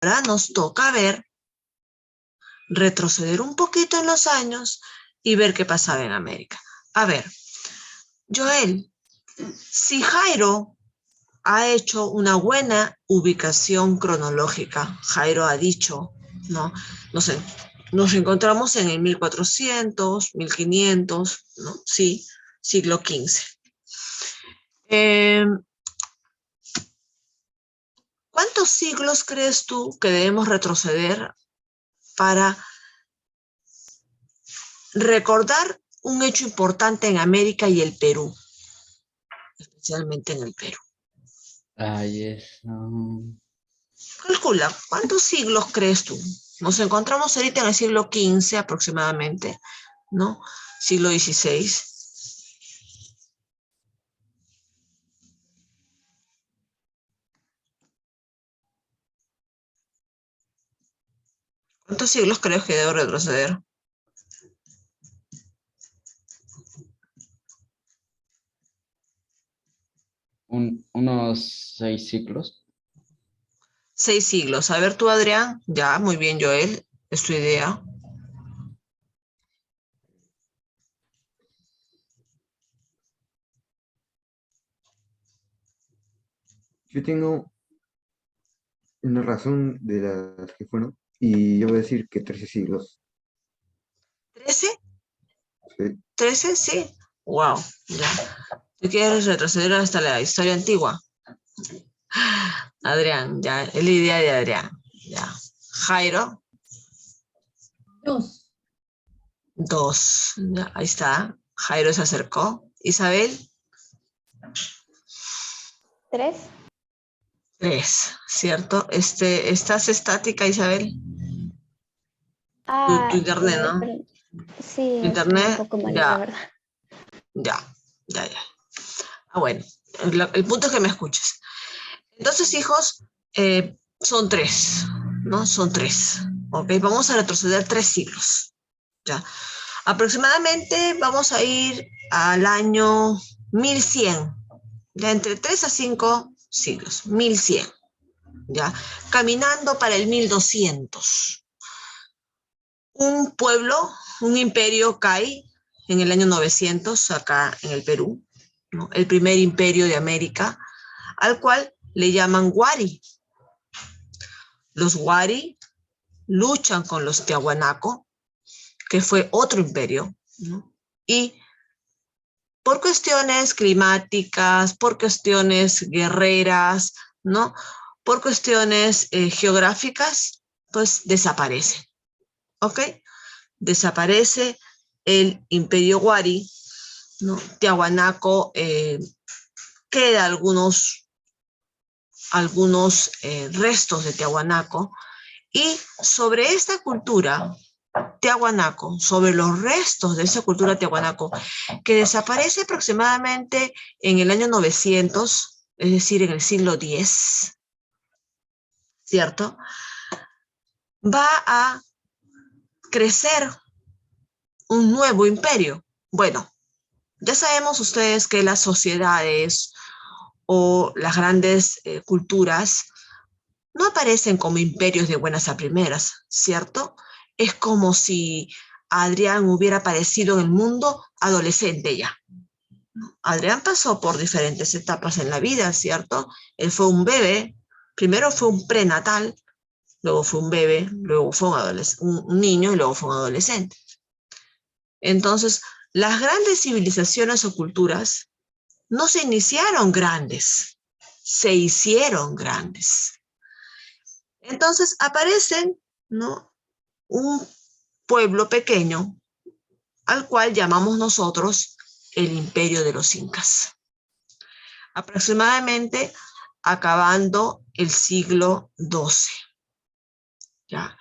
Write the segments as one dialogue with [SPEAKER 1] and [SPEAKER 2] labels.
[SPEAKER 1] Ahora nos toca retroceder un poquito en los años y ver qué pasaba en América. A ver, Joel, si Jairo ha hecho una buena ubicación cronológica, Jairo ha dicho, ¿no? No sé, nos encontramos en el 1400, 1500, ¿no? Sí, siglo XV. ¿Cuántos siglos crees tú que debemos retroceder para recordar un hecho importante en América y el Perú? Especialmente en el Perú. Calcula, ¿cuántos siglos crees tú? Nos encontramos ahorita en el siglo XV aproximadamente, ¿no? Siglo XVI. ¿Cuántos siglos crees que debo retroceder?
[SPEAKER 2] Unos 6 siglos.
[SPEAKER 1] 6 siglos. A ver tú, Adrián. Ya, muy bien, Joel. Es tu idea.
[SPEAKER 3] Yo tengo una razón de las que fueron, y yo voy a decir que 13 siglos.
[SPEAKER 1] ¿13?
[SPEAKER 3] Sí.
[SPEAKER 1] ¿13? Sí. Wow, ya. ¿Tú quieres retroceder hasta la historia antigua? Adrián, ya. Es la idea de Adrián. Ya. Jairo.
[SPEAKER 4] 2.
[SPEAKER 1] 2. Ya, ahí está. Jairo se acercó. Isabel.
[SPEAKER 5] 3.
[SPEAKER 1] 3, ¿cierto? ¿Estás estática, Isabel? Tu internet, ¿no?
[SPEAKER 5] Sí,
[SPEAKER 1] ¿Tu
[SPEAKER 5] estoy un
[SPEAKER 1] internet?
[SPEAKER 5] poco mal, la
[SPEAKER 1] Ya,
[SPEAKER 5] verdad.
[SPEAKER 1] ya. Ah, bueno, el punto es que me escuches. Entonces, hijos, son 3, ¿no? Son 3, ¿ok? Vamos a retroceder 3 siglos, ¿ya? Aproximadamente vamos a ir al año 1100, ya entre 3 a 5 siglos, 1100, ¿ya? Caminando para el 1200. Un pueblo, un imperio cae en el año 900 acá en el Perú, ¿no? El primer imperio de América, al cual le llaman Wari. Los Wari luchan con los Tiahuanaco, que fue otro imperio, ¿no? Y por cuestiones climáticas, por cuestiones guerreras, ¿no? Por cuestiones geográficas, pues desaparece, ¿ok? Desaparece el imperio Wari, ¿no? Tiahuanaco, queda algunos restos de Tiahuanaco, y sobre esta cultura Tiahuanaco, sobre los restos de esa cultura Tiahuanaco, que desaparece aproximadamente en el año 900, es decir, en el siglo X, ¿cierto? Va a crecer un nuevo imperio. Bueno, ya sabemos ustedes que las sociedades o las grandes culturas no aparecen como imperios de buenas a primeras, ¿cierto? Es como si Adrián hubiera aparecido en el mundo adolescente ya. Adrián pasó por diferentes etapas en la vida, ¿cierto? Él fue un bebé, primero fue un prenatal, luego fue un bebé, luego fue un niño y luego fue un adolescente. Entonces, las grandes civilizaciones o culturas no se iniciaron grandes, se hicieron grandes. Entonces aparecen, ¿no?, un pueblo pequeño al cual llamamos nosotros el Imperio de los Incas. Aproximadamente acabando el siglo XII. ¿Ya?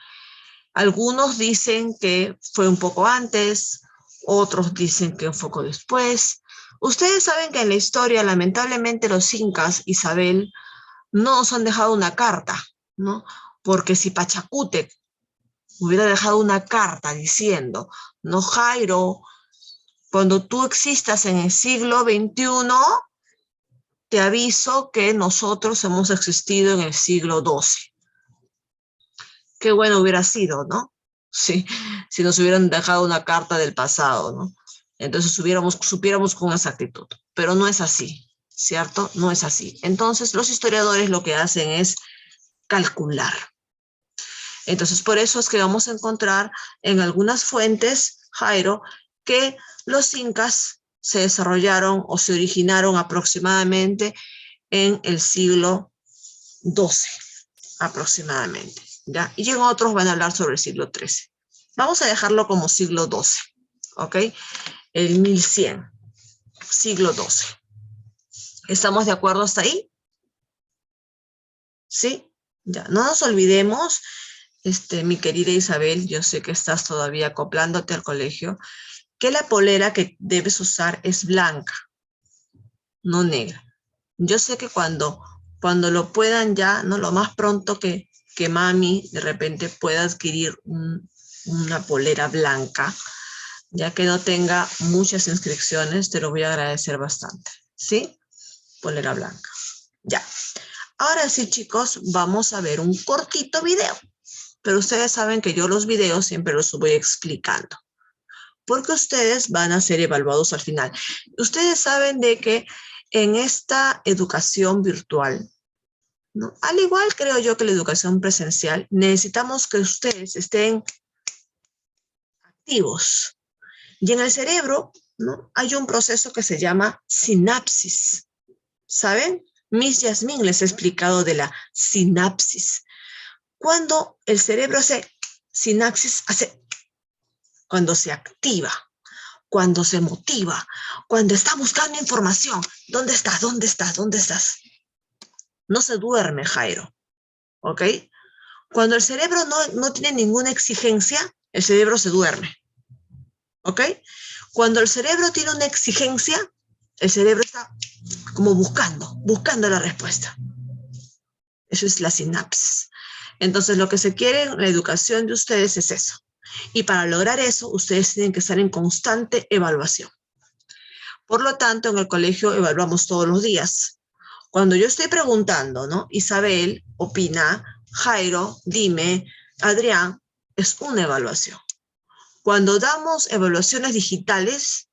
[SPEAKER 1] Algunos dicen que fue un poco antes, otros dicen que un poco después. Ustedes saben que en la historia, lamentablemente, los incas, Isabel, no nos han dejado una carta, ¿no? Porque si Pachacútec hubiera dejado una carta diciendo, no, Jairo, cuando tú existas en el siglo XXI, te aviso que nosotros hemos existido en el siglo XII. qué bueno hubiera sido, ¿no? Sí, si nos hubieran dejado una carta del pasado, ¿no? Entonces supiéramos con exactitud, pero no es así, ¿cierto? No es así. Entonces los historiadores lo que hacen es calcular. Entonces por eso es que vamos a encontrar en algunas fuentes, Jairo, que los incas se desarrollaron o se originaron aproximadamente en el siglo XII, aproximadamente, ¿ya? Y en otros van a hablar sobre el siglo XIII. Vamos a dejarlo como siglo XII, ¿ok? El 1100, siglo XII. ¿Estamos de acuerdo hasta ahí? ¿Sí? Ya, no nos olvidemos, mi querida Isabel, yo sé que estás todavía acoplándote al colegio, que la polera que debes usar es blanca, no negra. Yo sé que cuando lo puedan ya, ¿no? Lo más pronto que mami de repente pueda adquirir una polera blanca, ya que no tenga muchas inscripciones, te lo voy a agradecer bastante, ¿sí? Polera blanca. Ya. Ahora sí, chicos, vamos a ver un cortito video. Pero ustedes saben que yo los videos siempre los voy explicando, porque ustedes van a ser evaluados al final. Ustedes saben de que en esta educación virtual, ¿no? Al igual creo yo que la educación presencial, necesitamos que ustedes estén activos. Y en el cerebro, ¿no? Hay un proceso que se llama sinapsis. ¿Saben? Miss Yasmín les ha explicado de la sinapsis. Cuando el cerebro hace sinapsis, cuando se activa, cuando se motiva, cuando está buscando información. ¿Dónde estás? ¿Dónde estás? ¿Dónde estás? No se duerme, Jairo, ¿ok? Cuando el cerebro no tiene ninguna exigencia, el cerebro se duerme, ¿ok? Cuando el cerebro tiene una exigencia, el cerebro está como buscando la respuesta. Eso es la sinapsis. Entonces, lo que se quiere en la educación de ustedes es eso. Y para lograr eso, ustedes tienen que estar en constante evaluación. Por lo tanto, en el colegio evaluamos todos los días. Cuando yo estoy preguntando, ¿no? Isabel opina, Jairo, dime, Adrián, es una evaluación. Cuando damos evaluaciones digitales,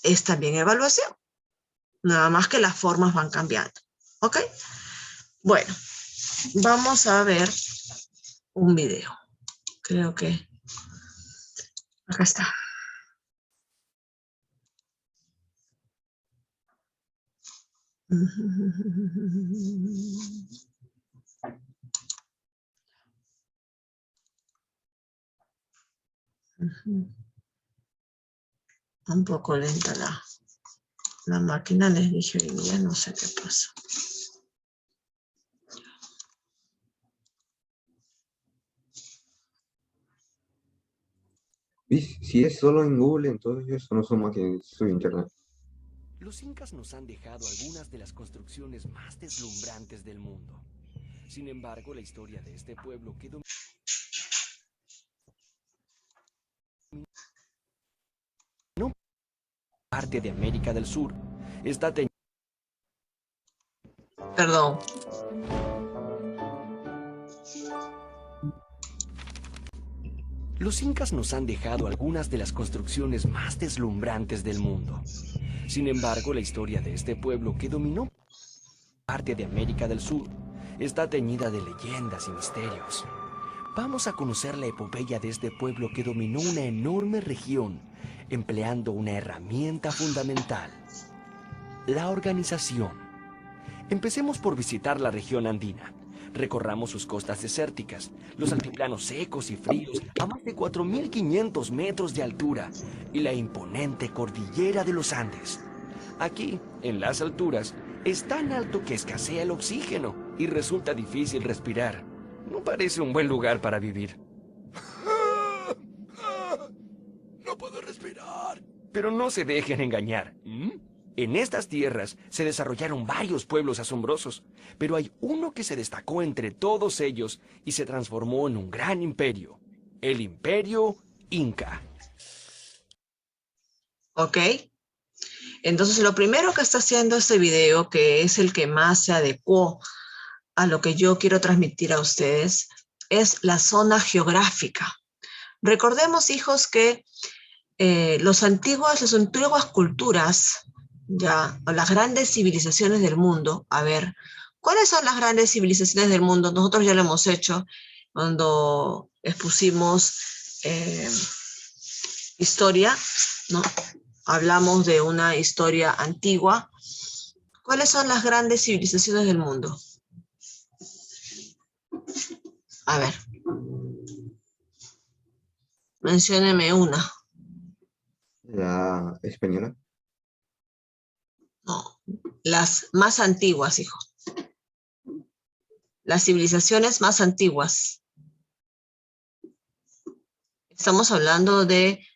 [SPEAKER 1] es también evaluación. Nada más que las formas van cambiando. ¿Ok? Bueno, vamos a ver un video. Creo que acá está. Un poco lenta la máquina, les dije hoy día, no sé qué pasa.
[SPEAKER 3] ¿Ves? Si es solo en Google, entonces eso no suma que soy internet.
[SPEAKER 2] Los incas nos han dejado algunas de las construcciones más deslumbrantes del mundo. Sin embargo, la historia de este pueblo quedó parte de América del Sur. Está teñida.
[SPEAKER 1] Perdón.
[SPEAKER 2] Los incas nos han dejado algunas de las construcciones más deslumbrantes del mundo. Sin embargo, la historia de este pueblo que dominó parte de América del Sur está teñida de leyendas y misterios. Vamos a conocer la epopeya de este pueblo que dominó una enorme región empleando una herramienta fundamental: la organización. Empecemos por visitar la región andina. Recorramos sus costas desérticas, los altiplanos secos y fríos a más de 4.500 metros de altura y la imponente cordillera de los Andes. Aquí, en las alturas, es tan alto que escasea el oxígeno y resulta difícil respirar. No parece un buen lugar para vivir. No puedo respirar. Pero no se dejen engañar. En estas tierras se desarrollaron varios pueblos asombrosos, pero hay uno que se destacó entre todos ellos y se transformó en un gran imperio: el Imperio Inca.
[SPEAKER 1] ¿Ok? Entonces, lo primero que está haciendo este video, que es el que más se adecuó a lo que yo quiero transmitir a ustedes, es la zona geográfica. Recordemos, hijos, que las antiguas culturas, ya, o las grandes civilizaciones del mundo, a ver, ¿cuáles son las grandes civilizaciones del mundo? Nosotros ya lo hemos hecho cuando expusimos historia, ¿no? Hablamos de una historia antigua. ¿Cuáles son las grandes civilizaciones del mundo? A ver. Mencióneme una.
[SPEAKER 3] La española.
[SPEAKER 1] No, las más antiguas, hijo. Las civilizaciones más antiguas. Estamos hablando de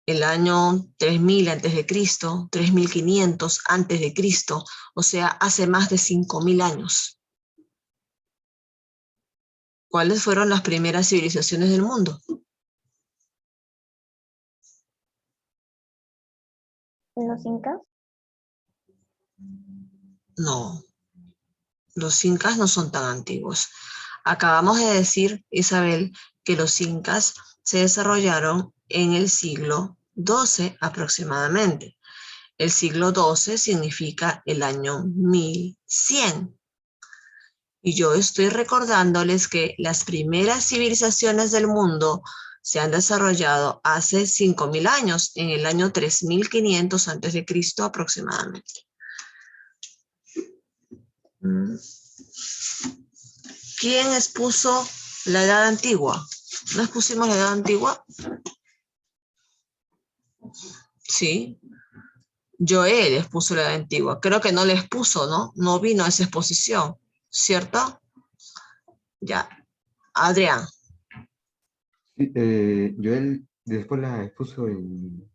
[SPEAKER 1] el año 3000 antes de Cristo, 3500 antes de Cristo, o sea, hace más de 5000 años. ¿Cuáles fueron las primeras civilizaciones del mundo?
[SPEAKER 5] ¿Los incas?
[SPEAKER 1] No, los incas no son tan antiguos. Acabamos de decir, Isabel, que los incas se desarrollaron en el siglo XII aproximadamente. El siglo XII significa el año 1100. Y yo estoy recordándoles que las primeras civilizaciones del mundo se han desarrollado hace 5000 años, en el año 3500 antes de Cristo aproximadamente. ¿Quién expuso la Edad Antigua? ¿No expusimos la Edad Antigua? Sí. Joel expuso la Edad Antigua. Creo que no la expuso, ¿no? No vino a esa exposición, ¿cierto? Ya. Adrián.
[SPEAKER 3] Sí, Joel después la expuso en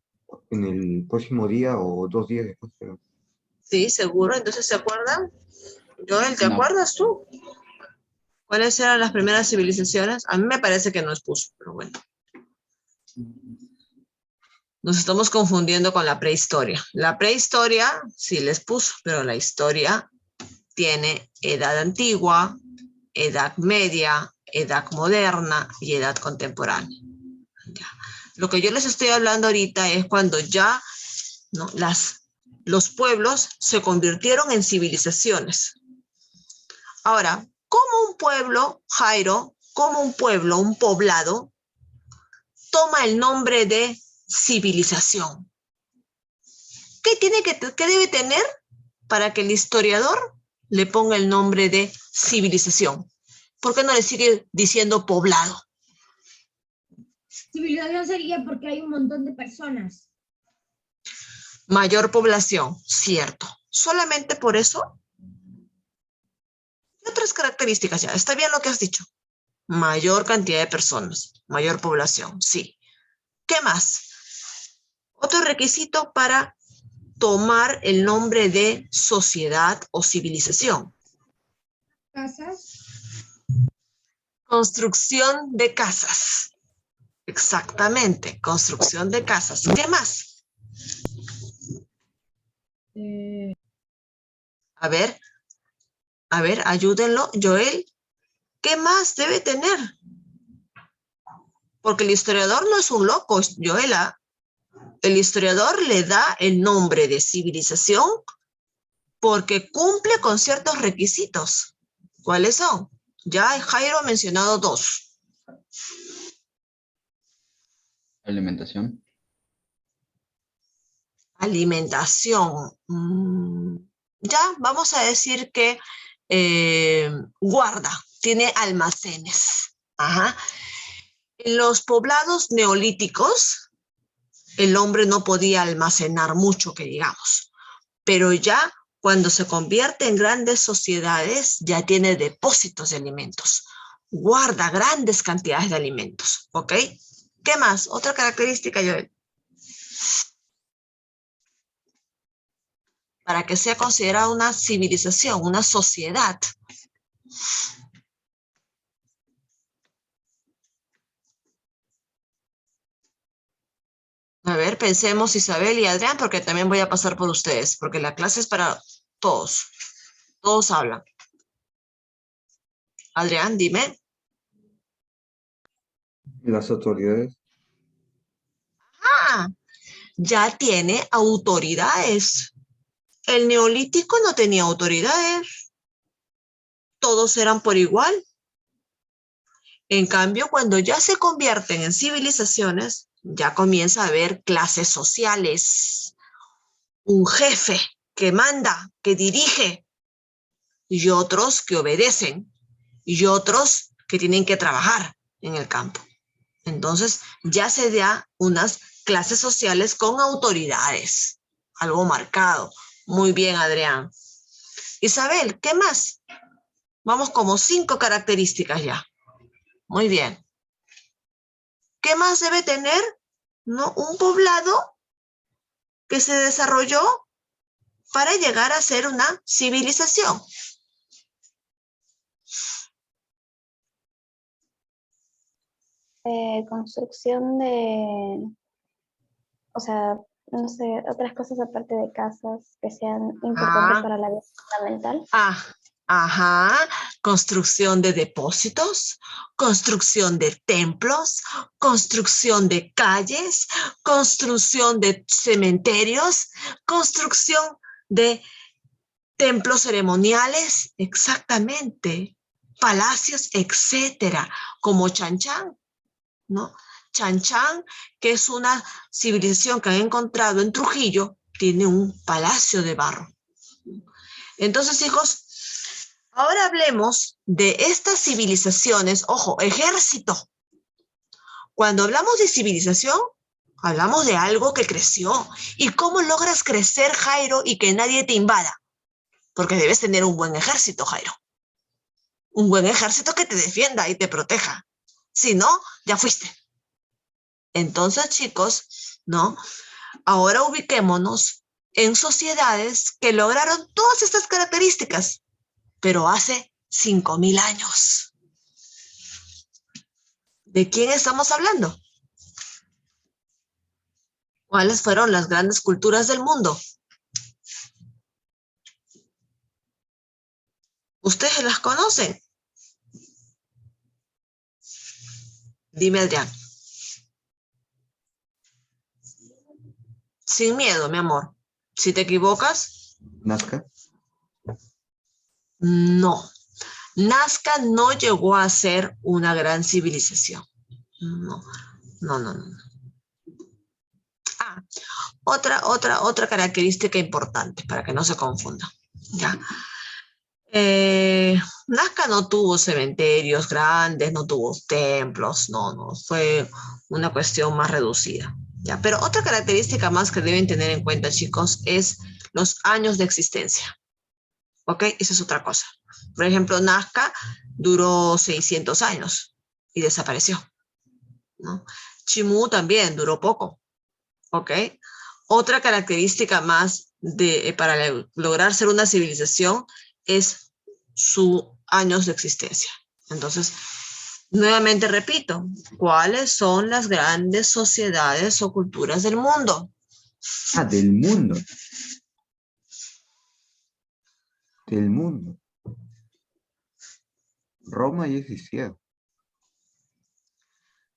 [SPEAKER 3] el próximo día o 2 días después, pero
[SPEAKER 1] Sí, seguro. Entonces, ¿se acuerdan? Joel, ¿te
[SPEAKER 4] No,
[SPEAKER 1] acuerdas tú? ¿Cuáles eran las primeras civilizaciones? A mí me parece que no expuso, pero bueno. Nos estamos confundiendo con la prehistoria. La prehistoria sí les puso, pero la historia tiene edad antigua, edad media, edad moderna y edad contemporánea. Ya. Lo que yo les estoy hablando ahorita es cuando ya, ¿no?, los pueblos se convirtieron en civilizaciones. Ahora, ¿cómo un pueblo, Jairo, cómo un pueblo, un poblado, toma el nombre de civilización? ¿Qué debe tener para que el historiador le ponga el nombre de civilización? ¿Por qué no le sigue diciendo poblado?
[SPEAKER 6] Civilización sería porque hay un montón de personas.
[SPEAKER 1] Mayor población, cierto. ¿Solamente por eso? ¿Qué otras características ya? Está bien lo que has dicho. Mayor cantidad de personas, mayor población, sí. ¿Qué más? Otro requisito para tomar el nombre de sociedad o civilización.
[SPEAKER 6] Casas.
[SPEAKER 1] Construcción de casas. Exactamente, construcción de casas. ¿Qué más? A ver, ayúdenlo, Joel. ¿Qué más debe tener? Porque el historiador no es un loco, Joela. El historiador le da el nombre de civilización porque cumple con ciertos requisitos. ¿Cuáles son? Ya Jairo ha mencionado 2.
[SPEAKER 4] alimentación.
[SPEAKER 1] Alimentación. Ya, vamos a decir que guarda, tiene almacenes. Ajá. En los poblados neolíticos, el hombre no podía almacenar mucho, que digamos. Pero ya cuando se convierte en grandes sociedades, ya tiene depósitos de alimentos. Guarda grandes cantidades de alimentos, ¿ok? ¿Qué más? Otra característica, Joel. Para que sea considerada una civilización, una sociedad. A ver, pensemos Isabel y Adrián, porque también voy a pasar por ustedes, porque la clase es para todos. Todos hablan. Adrián, dime.
[SPEAKER 3] Las autoridades.
[SPEAKER 1] Ah, ya tiene autoridades. El neolítico no tenía autoridades. Todos eran por igual. En cambio, cuando ya se convierten en civilizaciones, ya comienza a haber clases sociales. Un jefe que manda, que dirige, y otros que obedecen, y otros que tienen que trabajar en el campo. Entonces, ya se da unas clases sociales con autoridades, algo marcado. Muy bien, Adrián. Isabel, ¿qué más? Vamos como 5 características ya. Muy bien. ¿Qué más debe tener, no, un poblado que se desarrolló para llegar a ser una civilización?
[SPEAKER 5] Construcción de, o sea, no sé, otras cosas aparte de casas que sean importantes
[SPEAKER 1] Ah,
[SPEAKER 5] para la vida fundamental.
[SPEAKER 1] ajá, construcción de depósitos, construcción de templos, construcción de calles, construcción de cementerios, construcción de templos ceremoniales, exactamente, palacios, etcétera, como Chan Chan, ¿no? Chan Chan, que es una civilización que han encontrado en Trujillo, tiene un palacio de barro. Entonces, hijos, ahora hablemos de estas civilizaciones. Ojo, ejército. Cuando hablamos de civilización, hablamos de algo que creció. ¿Y cómo logras crecer, Jairo, y que nadie te invada? Porque debes tener un buen ejército, Jairo. Un buen ejército que te defienda y te proteja. Si no, ya fuiste. Entonces, chicos, ¿no? Ahora ubiquémonos en sociedades que lograron todas estas características, pero hace 5.000 años. ¿De quién estamos hablando? ¿Cuáles fueron las grandes culturas del mundo? ¿Ustedes las conocen? Dime, Adrián. Sin miedo, mi amor. Si te equivocas,
[SPEAKER 3] Nazca.
[SPEAKER 1] no. Nazca no llegó a ser una gran civilización. No, no, no, no. Ah, otra característica importante para que no se confunda. ¿Ya? Nazca no tuvo cementerios grandes, no tuvo templos, no, fue una cuestión más reducida. ¿Ya? Pero otra característica más que deben tener en cuenta, chicos, es los años de existencia. ¿Ok? Esa es otra cosa. Por ejemplo, Nazca duró 600 años y desapareció, ¿no? Chimú también duró poco. ¿Ok? Otra característica más para lograr ser una civilización es sus años de existencia. Entonces, nuevamente repito, ¿cuáles son las grandes sociedades o culturas del mundo?
[SPEAKER 3] Ah, del mundo. Del mundo. Roma ya existía.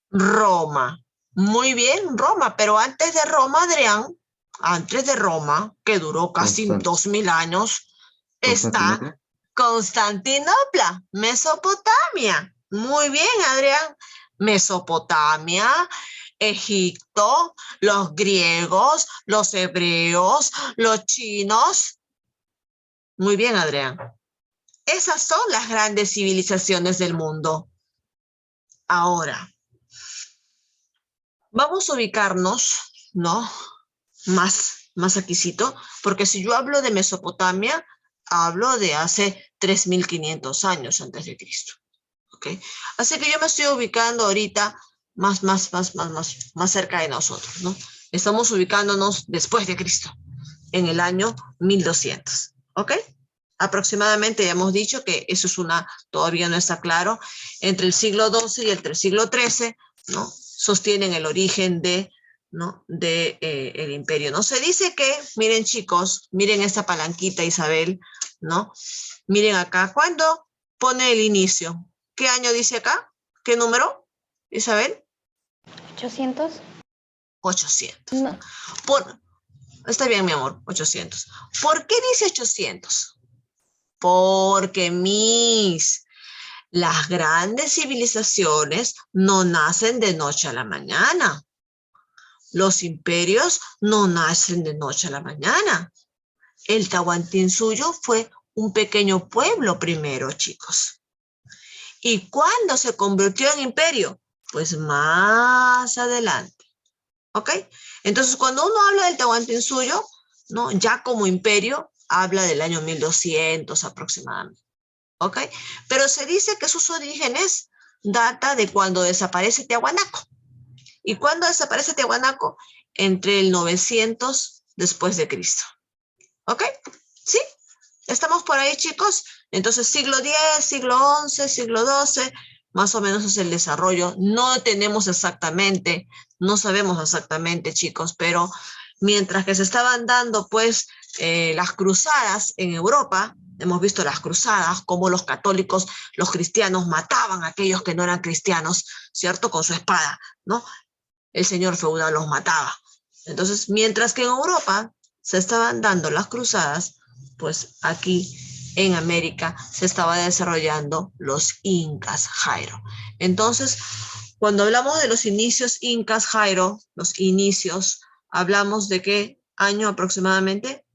[SPEAKER 1] Roma. Muy bien, Roma, pero antes de Roma, Adrián, antes de Roma, que duró casi 2.000 años, está
[SPEAKER 3] Constantinopla.
[SPEAKER 1] Constantinopla, Mesopotamia. Muy bien, Adrián. Mesopotamia, Egipto, los griegos, los hebreos, los chinos. Muy bien, Adrián. Esas son las grandes civilizaciones del mundo. Ahora, vamos a ubicarnos, ¿no? Más aquícito, porque si yo hablo de Mesopotamia, hablo de hace 3.500 años antes de Cristo. ¿Ok? Así que yo me estoy ubicando ahorita más cerca de nosotros, ¿no? Estamos ubicándonos después de Cristo, en el año 1200. ¿Ok? Aproximadamente ya hemos dicho que eso es todavía no está claro, entre el siglo XII y el siglo XIII, ¿no? Sostienen el origen ¿no? el imperio. ¿No? Se dice que, miren chicos, miren esta palanquita, Isabel, ¿no? Miren acá, ¿cuándo pone el inicio? ¿Qué año dice acá? ¿Qué número? Isabel?
[SPEAKER 5] 800.
[SPEAKER 1] 800.
[SPEAKER 5] No,
[SPEAKER 1] Está bien, mi amor, 800. ¿Por qué dice 800? Porque las grandes civilizaciones no nacen de noche a la mañana. Los imperios no nacen de noche a la mañana. El Tahuantinsuyo fue un pequeño pueblo primero, chicos. ¿Y cuándo se convirtió en imperio? Pues más adelante. ¿Ok? Entonces, cuando uno habla del Tahuantinsuyo, ¿no? Ya como imperio, habla del año 1200 aproximadamente. ¿Ok? Pero se dice que sus orígenes data de cuando desaparece Tiahuanaco. ¿Y cuándo desaparece Tiahuanaco? Entre el 900 después de Cristo. ¿Ok? ¿Sí? ¿Estamos por ahí, chicos? Entonces, siglo X, siglo XI, siglo XII, más o menos es el desarrollo. No tenemos exactamente, no sabemos exactamente, chicos, pero mientras que se estaban dando, pues, las cruzadas en Europa, hemos visto las cruzadas, cómo los católicos, los cristianos mataban a aquellos que no eran cristianos, ¿cierto? Con su espada, ¿no? El señor feudal los mataba. Entonces, mientras que en Europa se estaban dando las cruzadas, pues aquí en América se estaba desarrollando los incas, Jairo. Entonces, cuando hablamos de los inicios incas, Jairo, los inicios, hablamos de qué año aproximadamente.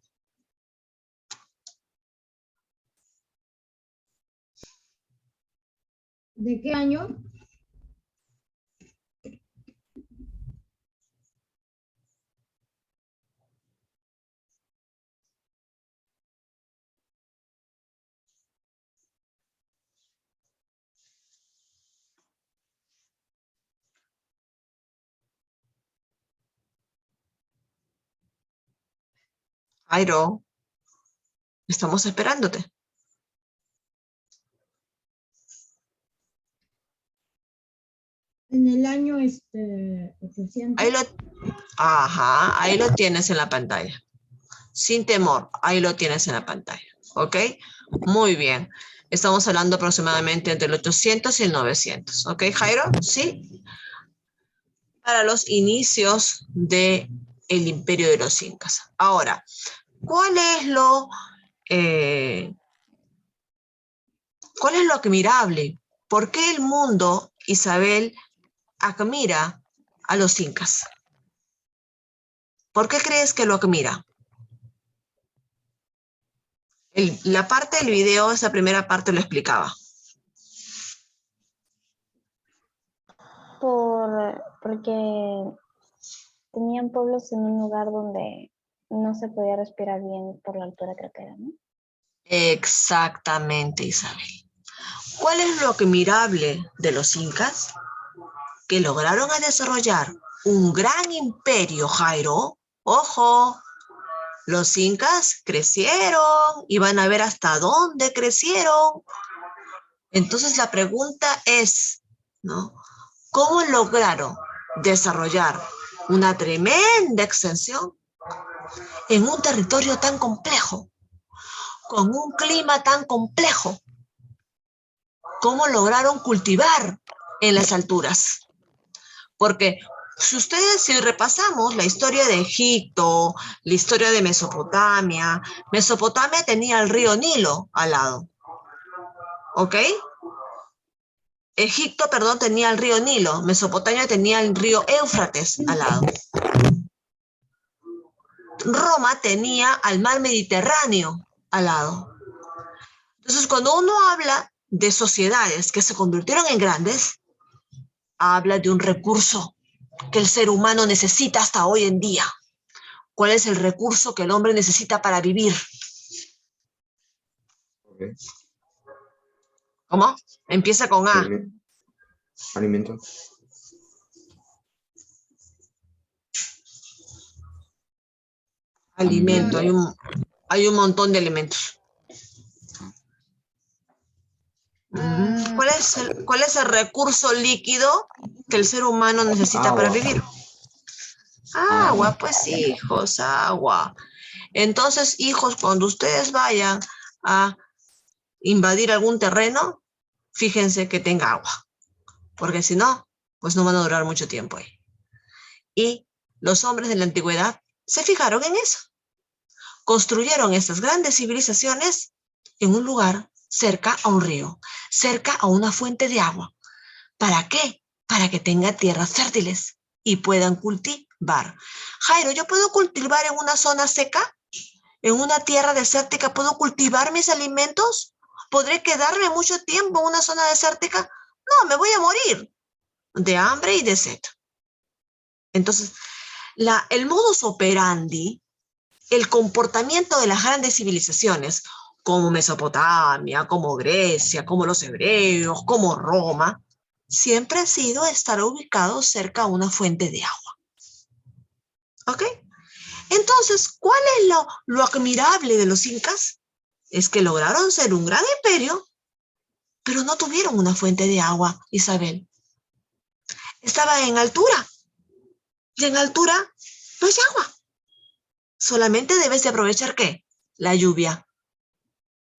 [SPEAKER 6] ¿De qué año?
[SPEAKER 1] Jairo, estamos esperándote.
[SPEAKER 6] En el año 800.
[SPEAKER 1] Ahí lo tienes en la pantalla. Sin temor, ahí lo tienes en la pantalla. ¿Ok? Muy bien. Estamos hablando aproximadamente entre el 800 y el 900. ¿Ok, Jairo? Sí. Para los inicios del imperio de los incas. Ahora, ¿cuál es lo admirable? ¿Por qué el mundo, Isabel, admira a los incas? ¿Por qué crees que lo admira? La parte del video, esa primera parte lo explicaba.
[SPEAKER 5] Porque tenían pueblos en un lugar donde no se podía respirar bien por la altura, creo que era, ¿no?
[SPEAKER 1] Exactamente, Isabel. ¿Cuál es lo admirable de los incas? Que lograron desarrollar un gran imperio, Jairo. Ojo, los incas crecieron y van a ver hasta dónde crecieron. Entonces la pregunta es, ¿no? ¿Cómo lograron desarrollar una tremenda extensión en un territorio tan complejo, con un clima tan complejo? ¿Cómo lograron cultivar en las alturas? Porque si repasamos la historia de Egipto, la historia de Mesopotamia, Mesopotamia tenía el río Nilo al lado. ¿Ok? Egipto, perdón, tenía el río Nilo. Mesopotamia tenía el río Éufrates al lado. Roma tenía al mar Mediterráneo al lado. Entonces, cuando uno habla de sociedades que se convirtieron en grandes, habla de un recurso que el ser humano necesita hasta hoy en día. ¿Cuál es el recurso que el hombre necesita para vivir?
[SPEAKER 3] Okay.
[SPEAKER 1] ¿Cómo? Empieza con A.
[SPEAKER 3] Alimento.
[SPEAKER 1] Alimento. Hay un montón de alimentos. ¿Cuál es el recurso líquido que el ser humano necesita para vivir? Agua, pues hijos, agua. Entonces, hijos, cuando ustedes vayan a invadir algún terreno, fíjense que tenga agua. Porque si no, pues no van a durar mucho tiempo ahí. Y los hombres de la antigüedad se fijaron en eso. Construyeron estas grandes civilizaciones en un lugar cerca a un río, cerca a una fuente de agua. ¿Para qué? Para que tengan tierras fértiles y puedan cultivar. Jairo, ¿yo puedo cultivar en una zona seca? ¿En una tierra desértica puedo cultivar mis alimentos? ¿Podré quedarme mucho tiempo en una zona desértica? No, me voy a morir de hambre y de sed. Entonces, el modus operandi, el comportamiento de las grandes civilizaciones, como Mesopotamia, como Grecia, como los hebreos, como Roma, siempre ha sido estar ubicados cerca a una fuente de agua. ¿Ok? Entonces, ¿cuál es lo admirable de los incas? Es que lograron ser un gran imperio, pero no tuvieron una fuente de agua, Isabel. Estaban en altura, y en altura no hay agua. Solamente debes de aprovechar, ¿qué? La lluvia.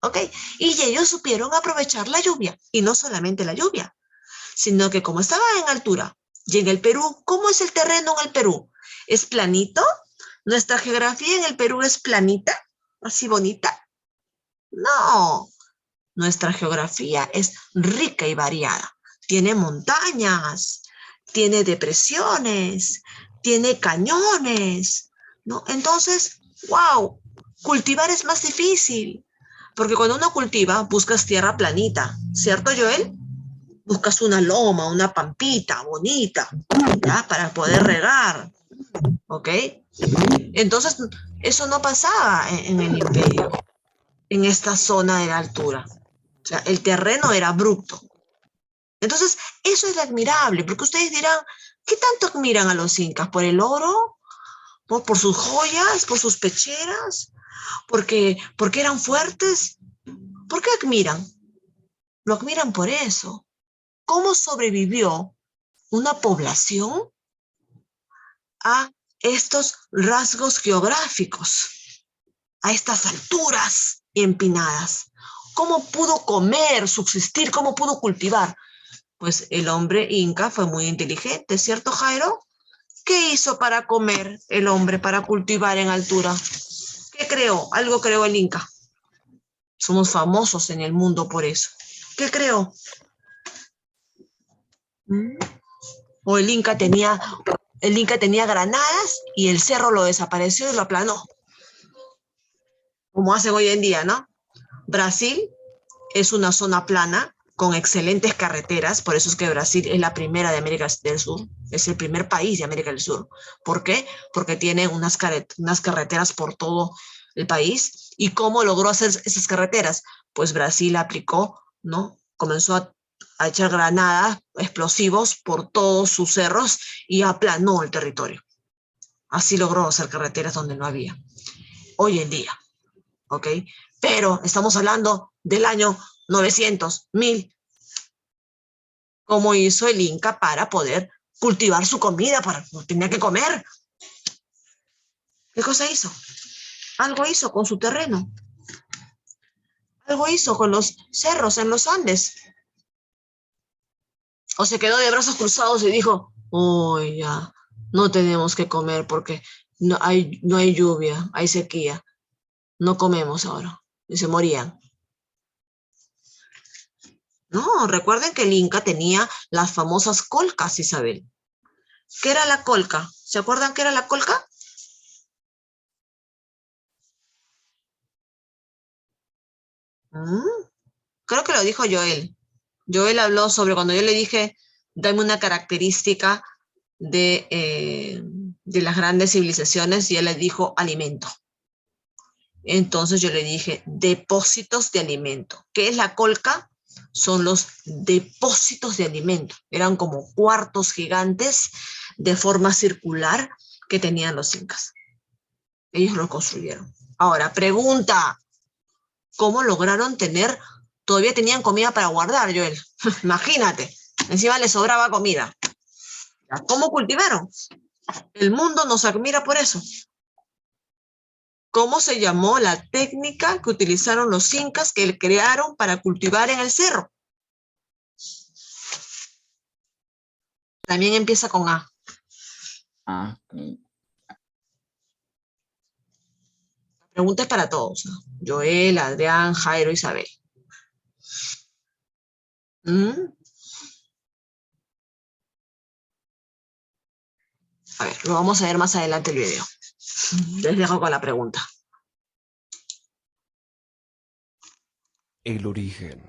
[SPEAKER 1] ¿Ok? Y ellos supieron aprovechar la lluvia, y no solamente la lluvia, sino que como estaban en altura, y en el Perú, ¿cómo es el terreno en el Perú? ¿Es planito? ¿Nuestra geografía en el Perú es planita? ¿Así bonita? No, nuestra geografía es rica y variada. Tiene montañas, tiene depresiones, tiene cañones, ¿no? Entonces, wow, cultivar es más difícil, porque cuando uno cultiva, buscas tierra planita, ¿cierto, Joel? Buscas una loma, una pampita bonita, ¿ya? Para poder regar, ¿ok? Entonces, eso no pasaba en el imperio, en esta zona de la altura. O sea, el terreno era abrupto. Entonces, eso es admirable, porque ustedes dirán, ¿qué tanto admiran a los incas? ¿Por el oro? ¿Por sus joyas? ¿Por sus pecheras? ¿Porque eran fuertes? ¿Por qué admiran? Lo admiran por eso. ¿Cómo sobrevivió una población a estos rasgos geográficos, a estas alturas empinadas? ¿Cómo pudo comer, subsistir? ¿Cómo pudo cultivar? Pues el hombre inca fue muy inteligente, ¿cierto, Jairo? ¿Qué hizo para comer el hombre, para cultivar en altura? ¿Qué creó? Algo creó el inca. Somos famosos en el mundo por eso. ¿Qué creó? ¿Mm? O el Inca tenía granadas y el cerro lo desapareció y lo aplanó. Como hacen hoy en día, ¿no? Brasil es una zona plana con excelentes carreteras, por eso es que Brasil es la primera de América del Sur, es el primer país de América del Sur. ¿Por qué? Porque tiene unas carreteras por todo el país. ¿Y cómo logró hacer esas carreteras? Pues Brasil aplicó, ¿no? Comenzó a echar granadas, explosivos por todos sus cerros y aplanó el territorio. Así logró hacer carreteras donde no había. Hoy en día, ¿ok? Pero estamos hablando del año 900, 1000. ¿Cómo hizo el Inca para poder cultivar su comida? Tenía que comer. ¿Qué cosa hizo? Algo hizo con su terreno. Algo hizo con los cerros en los Andes. O se quedó de brazos cruzados y dijo, oh, ya, no tenemos que comer porque no hay lluvia, hay sequía. No comemos ahora. Y se morían. No, recuerden que el Inca tenía las famosas colcas, Isabel. ¿Qué era la colca? ¿Se acuerdan qué era la colca? Creo que lo dijo Joel. Joel habló sobre cuando yo le dije, dame una característica de las grandes civilizaciones y él le dijo alimento. Entonces yo le dije depósitos de alimento. ¿Qué es la colca? Son los depósitos de alimento. Eran como cuartos gigantes de forma circular que tenían los incas. Ellos lo construyeron. Ahora, pregunta, ¿cómo lograron todavía tenían comida para guardar, Joel? Imagínate, encima les sobraba comida. ¿Cómo cultivaron? El mundo nos admira por eso. ¿Cómo se llamó la técnica que utilizaron los incas que crearon para cultivar en el cerro? También empieza con A.
[SPEAKER 4] Ah,
[SPEAKER 1] La pregunta es para todos, ¿no? Joel, Adrián, Jairo, Isabel. ¿Mm? A ver, lo vamos a ver más adelante el video. Les dejo con la pregunta.
[SPEAKER 2] El origen.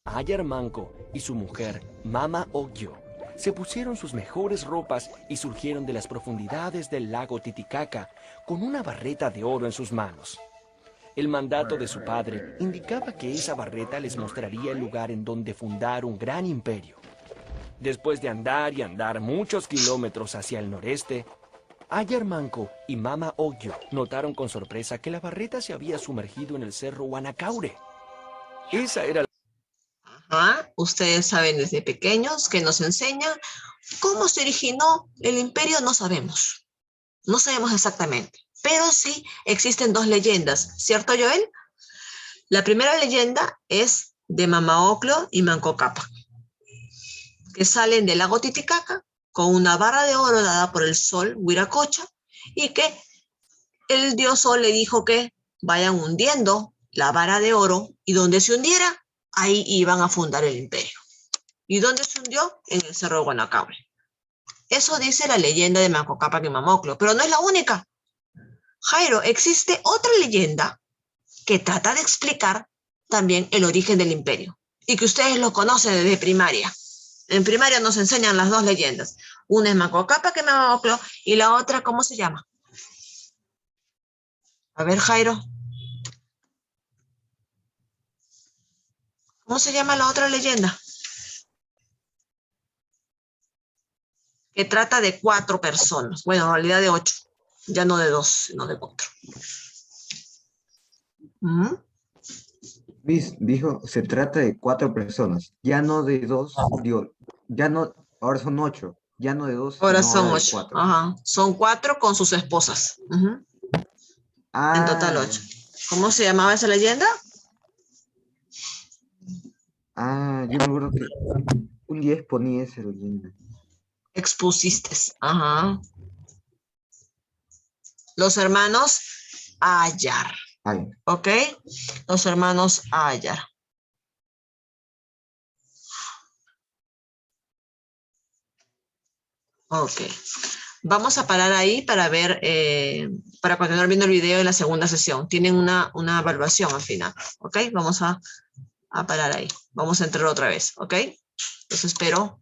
[SPEAKER 2] Ayar Manco y su mujer, Mama Ogyo, se pusieron sus mejores ropas y surgieron de las profundidades del lago Titicaca con una barreta de oro en sus manos. El mandato de su padre indicaba que esa barreta les mostraría el lugar en donde fundar un gran imperio. Después de andar y andar muchos kilómetros hacia el noreste, Ayar Manco y Mama Ogyo notaron con sorpresa que la barreta se había sumergido en el cerro Guanacaure. Esa era la...
[SPEAKER 1] Ajá. Ustedes saben desde pequeños que nos enseñan cómo se originó el imperio, no sabemos. No sabemos exactamente. Pero sí existen dos leyendas, ¿cierto, Joel? La primera leyenda es de Mama Ocllo y Manco Cápac, que salen del lago Titicaca con una barra de oro dada por el sol Huiracocha y que el dios Sol le dijo que vayan hundiendo la vara de oro y donde se hundiera, ahí iban a fundar el imperio. ¿Y dónde se hundió? En el cerro de Guanacabre. Eso dice la leyenda de Manco Cápac y Mama Ocllo, pero no es la única. Jairo, existe otra leyenda que trata de explicar también el origen del imperio y que ustedes lo conocen desde primaria. En primaria nos enseñan las dos leyendas. Una es Manco Cápac y Mama Ocllo y la otra, ¿cómo se llama? A ver, Jairo. ¿Cómo se llama la otra leyenda? Que trata de 4 personas. Bueno, en realidad de 8. Ya no de 2, sino de 4.
[SPEAKER 3] Dijo, se trata de 4 personas, ya no de 2, digo, ya no, ahora son 8, ya no de 2,
[SPEAKER 1] Ahora
[SPEAKER 3] sino
[SPEAKER 1] son
[SPEAKER 3] ahora de
[SPEAKER 1] 8.
[SPEAKER 3] 4.
[SPEAKER 1] Ajá. Son 4 con sus esposas. En total 8. ¿Cómo se llamaba esa leyenda?
[SPEAKER 3] Yo me acuerdo que un día exponí esa leyenda.
[SPEAKER 1] Expusiste. Ajá. Los hermanos Ayar.
[SPEAKER 3] Ay,
[SPEAKER 1] ¿Ok? Los hermanos Ayar. Ok. Vamos a parar ahí para ver, para continuar viendo el video en la segunda sesión. Tienen una evaluación al final. ¿Ok? Vamos a parar ahí. Vamos a entrar otra vez. ¿Ok? Los espero.